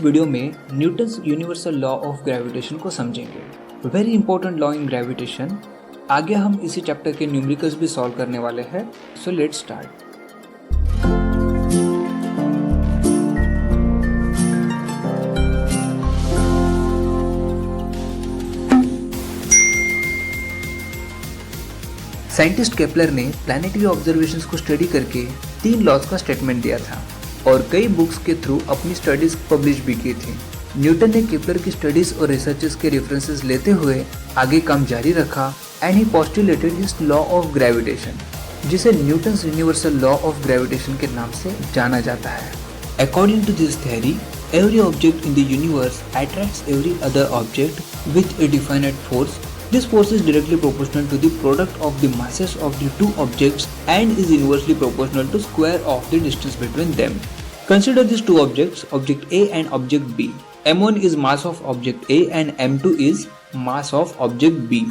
Video में Newton's universal law of gravitation को समझेंगे। Very important law in gravitation. आगे हम इसी चैप्टर के न्यूमेरिकल्स भी सॉल्व करने वाले हैं। So let's start. Scientist Kepler ने प्लैनेटरी ऑब्जर्वेशंस को स्टडी करके 3 लॉज का स्टेटमेंट दिया था और कई बुक्स के थ्रू अपनी स्टडीज पब्लिश भी की थी। न्यूटन ने केपलर की स्टडीज और रिसर्चेस के रेफरेंसेस लेते हुए आगे काम जारी रखा and he postulated his law of gravitation, जिसे Newton's universal law of gravitation के नाम से जाना जाता है। According to this theory, every object in the universe attracts every other object with a definite force. This force is directly proportional to the product of the masses of the two objects and is inversely proportional to square of the distance between them. Consider these two objects, object A and object B. M1 is mass of object A and M2 is mass of object B.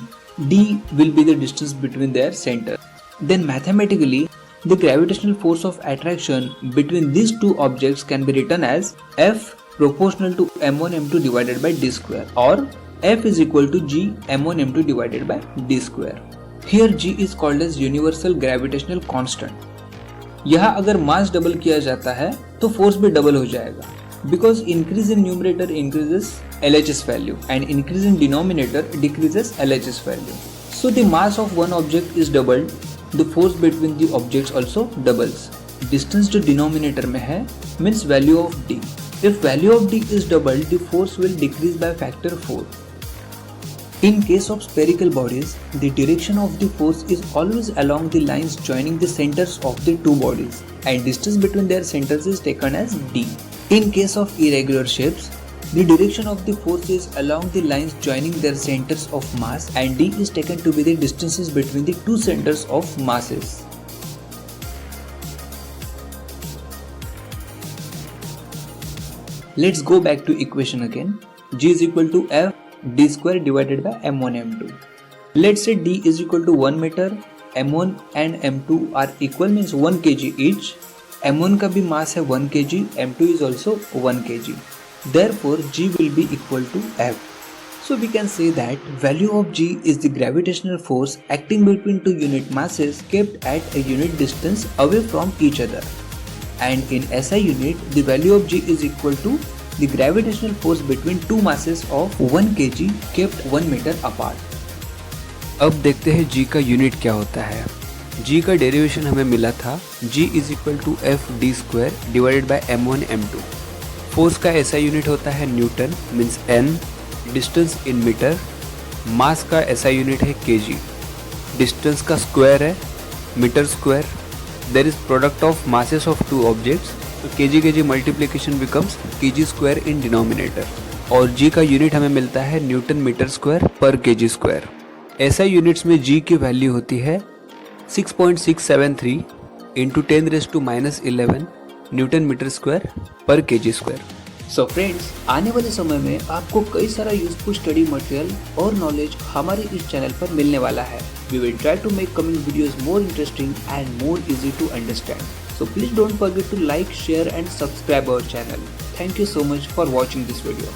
D will be the distance between their center. Then mathematically, the gravitational force of attraction between these two objects can be written as F proportional to m1 m2 divided by d square, or F is equal to G m1 m2 divided by d square. Here G is called as universal gravitational constant. यहाँ अगर mass double किया जाता है तो force भी double हो जाएगा, because increase in numerator increases LHS value and increase in denominator decreases LHS value. So the mass of one object is doubled. The force between the objects also doubles. Distance जो denominator में है means value of d. If value of d is doubled, the force will decrease by factor 4. In case of spherical bodies, the direction of the force is always along the lines joining the centers of the two bodies, and distance between their centers is taken as d. In case of irregular shapes, the direction of the force is along the lines joining their centers of mass, and d is taken to be the distances between the two centers of masses. Let's go back to equation again. G is equal to F d square divided by m1 m2. Let's say d is equal to 1 meter, m1 and m2 are equal means 1 kg each. m1 का भी mass है 1 kg, m2 is also 1 kg. Therefore, G will be equal to F. So we can say that value of G is the gravitational force acting between two unit masses kept at a unit distance away from each other. And in SI unit, the value of G is equal to the gravitational force between two masses of 1 kg kept 1 meter apart. अब देखते हैं G का unit क्या होता है। G का derivation हमें मिला था G is equal to F d square divided by m1 m2. Force का SI यूनिट होता है newton means N, distance in metre, mass का SI यूनिट है kg, डिस्टेंस का स्क्वायर है metre square, there is product of masses of two objects, तो kg multiplication becomes kg square in denominator, और G का unit हमें मिलता है न्यूटन मीटर स्क्वायर पर kg स्क्वायर। SI यूनिट्स में G की वैल्यू होती है 6.673 इंटू 10⁻⁻11 न्यूटन मीटर स्क्वायर पर kg स्क्वायर। सो फ्रेंड्स, आने वाले समय में आपको कई सारा यूजफुल स्टडी मटेरियल और नॉलेज हमारे इस चैनल पर मिलने वाला है। We will try to make coming videos more interesting and more easy to understand. So please don't forget to like, share and subscribe our channel. Thank you so much for watching this video.